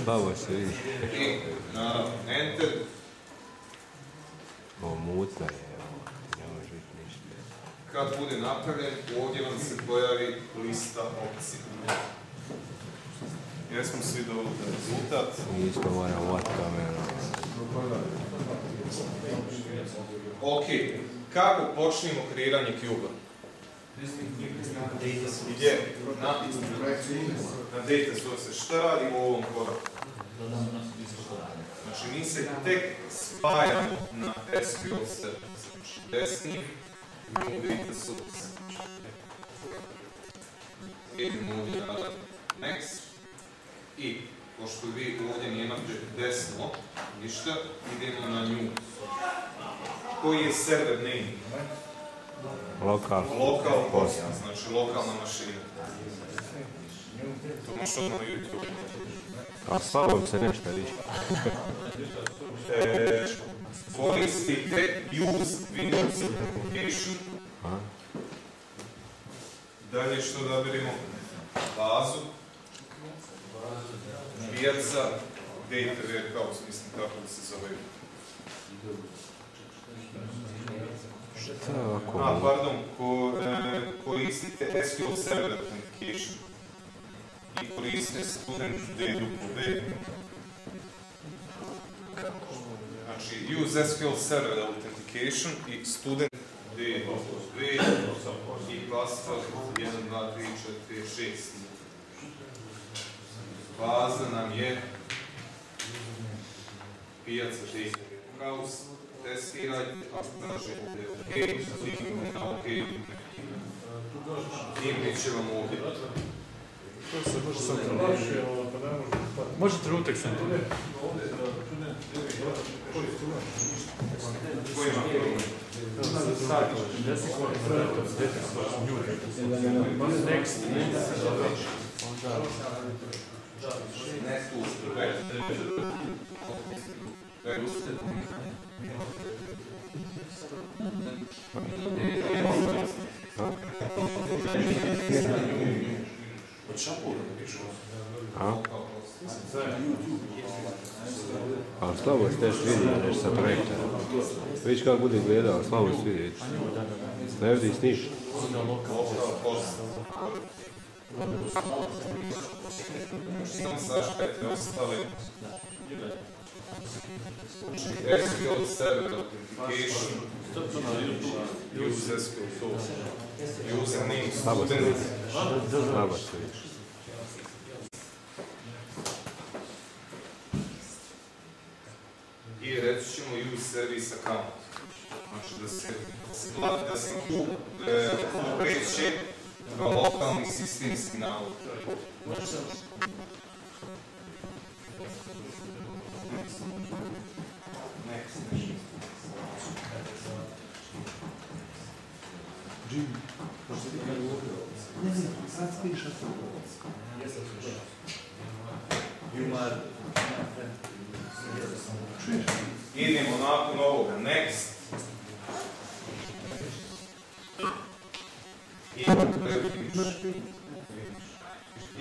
Slabo se vidi. I naravno Enter. Ovo mutno je, ne može biti ništa. Kad bude napravljen, ovdje vam se pojavi lista opcija. Jesmo svi dovoljni rezultat? Nismo moramo uvati kameru. Ok, kako počnemo kreiranje kuba? Gdje? Na data source. Šta radimo u ovom koraku? Znači, mi se tek spajamo na SQL server. Znači, desni, new data source. Idemo ovdje na next. I, pošto vi ovdje nemate desno, ništa, idemo na new. Koji je server name? Lokal. Lokal host, znači lokalna mašina. To možeš odmah na YouTube. A slabo se nešto riši. Koristite use Windows application. Dalje što da beremo? Bazu. Pijaca. Data warehouse, mislim tako da se zove. Pardon, koristite SQL Server Authentication i koristite student DWP. Znači, use SQL Server Authentication i student DWP i password 1, 2, 3, 4, 6. Baza nam je pijaca Data Warehouse. Testirajte, a tražite OK, kliknemo na OK. I će vam ovdje. To se može sam tražio, pa ne može. Može trenutak sam tu. Koji ima problem? Next. Ali slabo se teš vidi nešto sa projekta. Vidiš kako bude gledao, slabo se vidi. Ne vidiš ništa. Samo saškajte ostale. SQL Server Authentication. Use SQL Source. Username student. Slabo se vidiš. I reći ćemo use service account. Znači da se tu kreće kao lokalni sistemski nalog. Idemo nakon ovoga, next.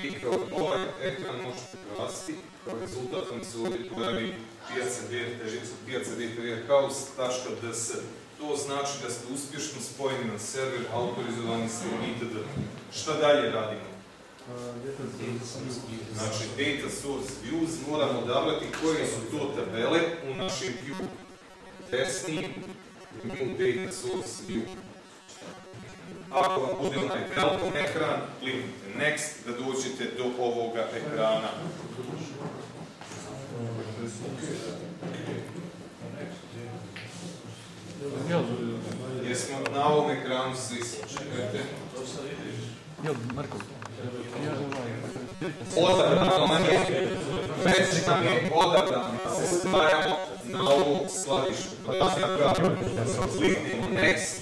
I kao ovaj ekran možete glasiti, kao rezultat vam se ovdje pojavi pijaca data warehouse.ds. To znači da ste uspješno spojeni na server, autorizovani ste itd. Šta dalje radimo? Znači, data source views moramo odabrati koje su to tabele u našem view. Desni, new data source view. Ako vam bude onaj veliki ekran, kliknite next da dođete do ovoga ekrana. Jesmo na ovom ekranu svi čekajte. Odabrano nam je, već nam je odabrano da se spajamo na ovu skladištu. Kliknemo next.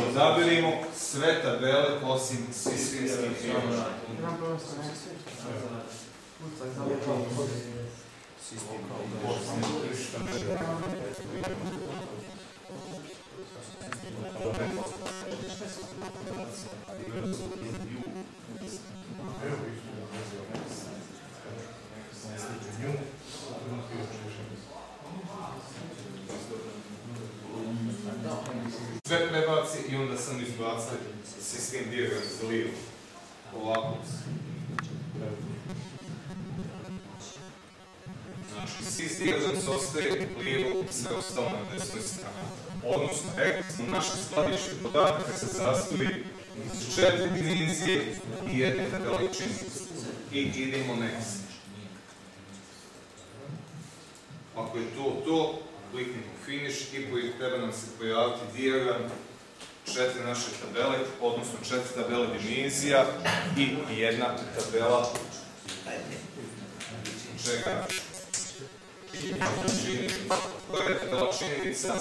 Odabirimo sve tabele osim sistemskih firma. sve prebaci i onda sam izbacili sistem dijagram za lijevo. Ovako. Znači, sistem dijagram se ostaje lijevo, sve ostalo na desnoj strani. Odnosno, rekli naše skladište podataka se sastoji iz 4 dimenzije i jedne veličine. I idemo next. Ako je to, kliknemo finish i treba nam se pojaviti dijagram 4 naše tabele, odnosno 4 tabele dimenzija i jedna tabela čega? To je tabela činjenica,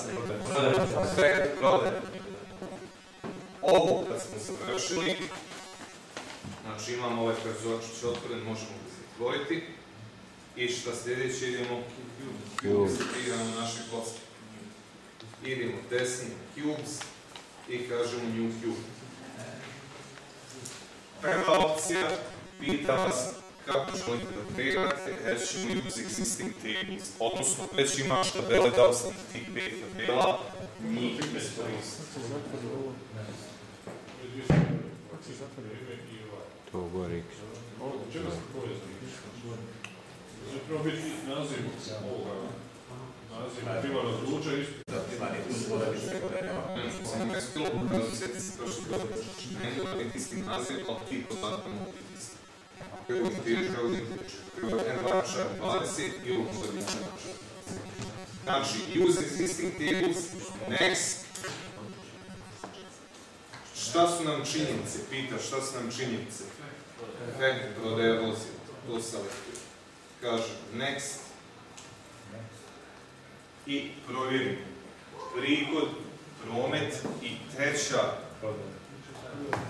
prodaje. Ovo kad smo završili, znači imamo ovaj prazorčić otvoren, možemo ga zatvoriti. I šta sljedeće idemo? Idemo naše kocke. Idemo desni cubes i kažemo new cube. Prva opcija pita vas kako želite da kreirate Hashing use existing tables. Odnosno, već imaš tabele, dao sam tih 5 tabela, njih iskoristiti. To gori. Čega se povezani? Zapravo biti naziv ovoga naziva priva razluča isto. Da, priva nije uzvoda biti se koje nema. Sam ne spilo, da osjeti se prošli godin. Ne da biti isti naziv, ali ti podatno mogu biti isti. Ako je integer, ovdje prvo je n-vaša 20 i ovo može biti n-vaša. Znači, use existing tables, next. Šta su nam činjenice? Pita šta su nam činjenice? Efekt prodaje vozila. To selektujem. Kažem next. I provjerim prihod, promet i treća.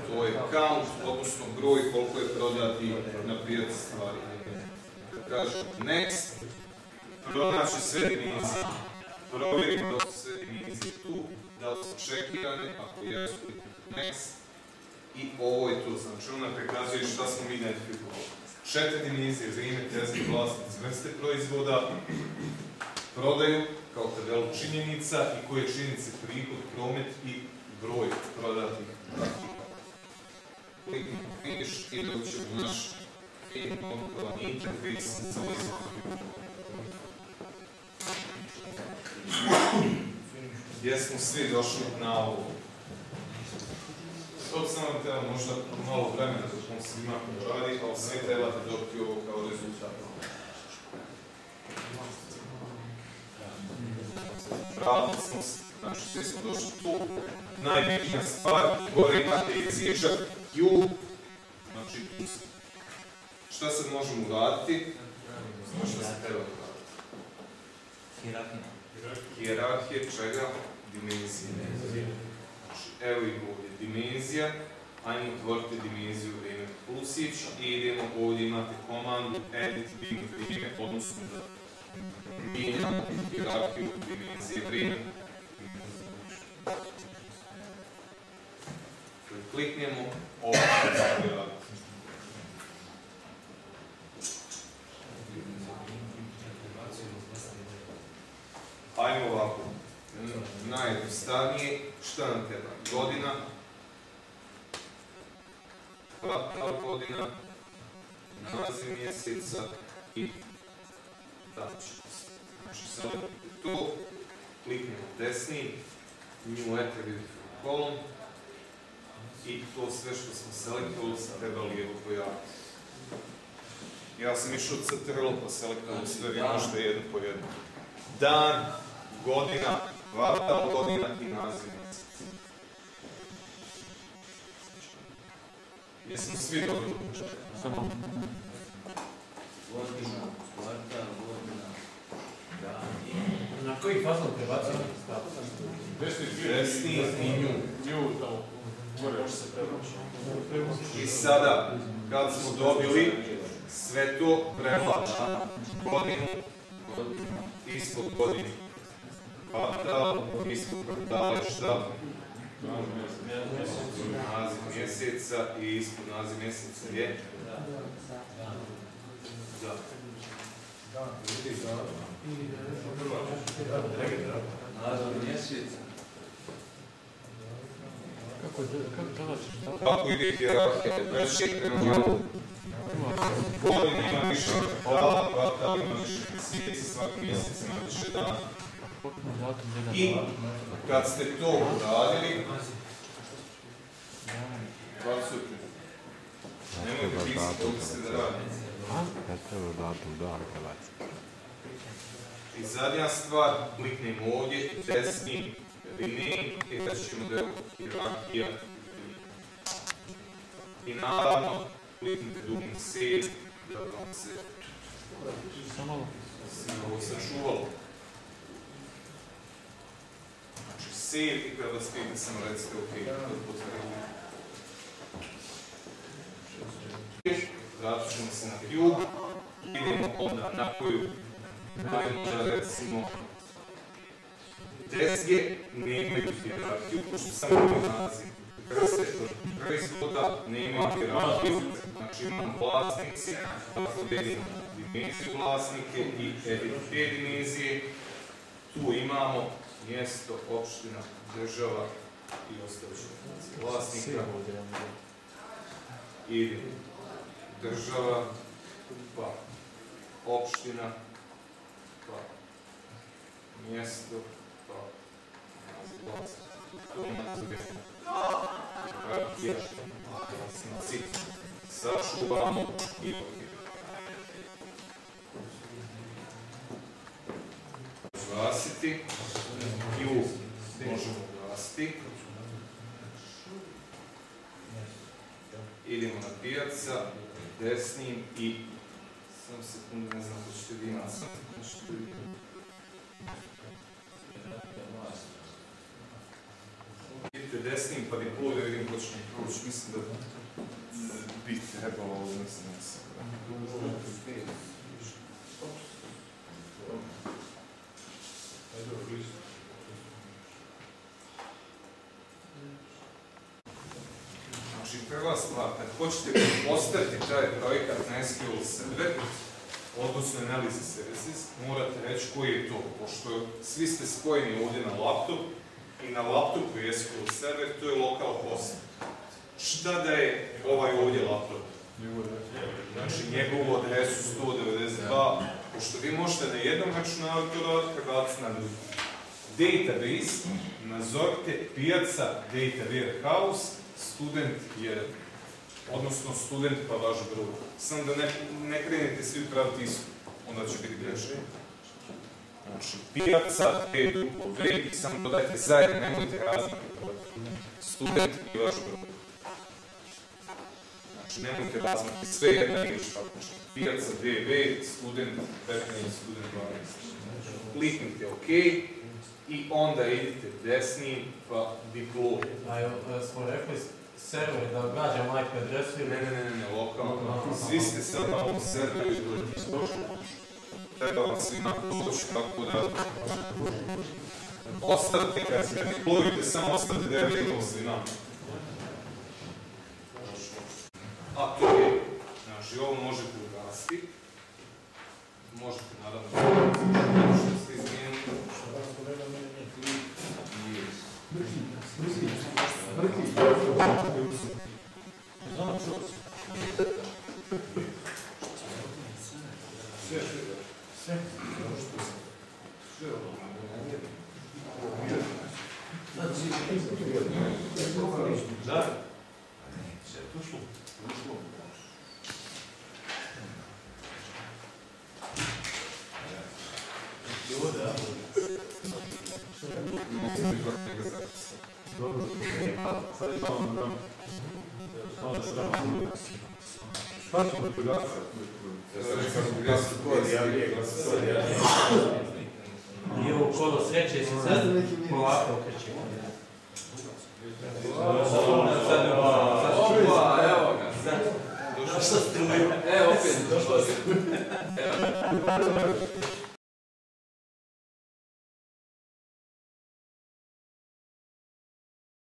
To je count, odnosno broj koliko je prodati na pijaci stvari. Kažem next. Pronaći sve dimenzije. Provjerim da su sve dimenzije tu. Da li su čekirane, ako jesu, next. I ovo je to, znači ona prikazuje šta smo mi identifikovali. 4 dimenzije, vrijeme, tezgi, vlasnici, vrste proizvoda, prodaju kao tabelu činjenica i koje činjenice prihod, promet i broj prodatih artikala. Kliknemo finish i doćemo u naš komponentovani interfejs za izgled. Jesmo svi došli na ovo. To sam vam treba možda malo vremena dok on svima radi, ali svi trebate dobiti ovo kao rezultat. Pravno smo, znači svi smo došli tu. Najbitnija stvar, gore imate izježak Q, znači šta sad možemo uraditi? Šta se treba uraditi? Hijerarhije čega? Dimenzije. Evo i ovdje dimenzija, ajmo otvoriti dimenziju vrijeme plusić i idemo ovdje imate komandu edit vrijeme, odnosno da mijenjamo hijerarhiju dimenzije vrijeme. Kliknemo, ovo će se raditi. Ajmo ovako. Najjednostavnije, šta nam treba? Godina, kvartal godina, naziv mjeseca i današnjost. Znači, selektirajte to, kliknemo desni, new attribute column i to sve što smo selektovali se treba lijevo pojaviti. Ja sam išao CTRL pa selektovali sve, vi možete jedno po jedno. Dan, godina, kvartal godina i naziv mjeseca. Jesmo svi dobro? Samo godina, kvartal, godina, dan. Na koji fazon prebacimo? Desni i nju. Nju tamo, gore još se prebači. I sada, kad smo dobili sve to prevlača godinu, ispod godini. Kvartal, ispod kvartala, šta? Naziv mjeseca i ispod naziv mjeseca je? Da. Naziv mjeseca. Kako ide hijerarhija? Znači, godina ima više kvartala, kvartal ima više mjeseci, svaki mjesec ima više dana. I kad ste to uradili, bacujte. Nemojte pisati koliko ste da radite. Ja treba datum dana baciti. I zadnja stvar, kliknemo ovdje, desni, rename, i ćemo da je hierarhija. I naravno, kliknite dugme save, da vam se ovo sačuvalo. Znači save i kada vas pita samo recite ok, da potvrdite. Vratit ćemo se na Cube, idemo onda na koju najmoća recimo deske nemaju hijerarhiju, pošto sam imao naziv sektor proizvoda, nemaju hijerarhiju, znači imamo vlasnici, tako delimo dimenziju vlasnike i edit te dimenzije. Tu imamo mjesto, opština, država i ostalo vlasnika. Idemo država, pa opština, pa mjesto, pa vlasnici, sačuvamo i glasiti, Q možemo glasiti. Idemo na pijaca, desnim i samo sekundu, ne znam ko ćete vi imati. Idite desnim pa diplovi da vidim ko će mi proći. Mislim da bi trebalo ovo, mislim da se. Znači, prva stvar, kad hoćete postaviti taj projekat na SQL server, odnosno Analysis Services, morate reći koji je to, pošto svi ste spojeni ovdje na laptop i na laptopu je SQL server, to je localhost. Šta da je ovaj ovdje laptop? Znači, njegovu adresu 192, pošto vi možete na jednom računaru to raditi, prebaciti na drugi. Database, nazovite pijaca Data Warehouse, student 1, odnosno student pa vaš broj. Samo da ne krenete svi praviti isto, onda će biti greška. Znači, pijaca, T-V i samo dodajte zajedno, nemojte razlike. Student i vaš broj. Znači, nemojte razlike, sve jedna riječ. Pijaca, DV, student 15, student 12. Kliknite OK i onda idite desnim pa deploy. Smo rekli server da gađamo IP adresu ili... Ne, lokalno. Svi ste sad na ovom serveru i treba vam svima doći kako da... Ostavite kad se deployujete, samo ostavite da je rekao svima. A to je, znači ovo možete ugasiti. Možete naravno što ste izmijenili. Nije u kolo sreće si sad polako okrećemo. Opa, evo ga. Došlo struju. Evo opet, došlo se.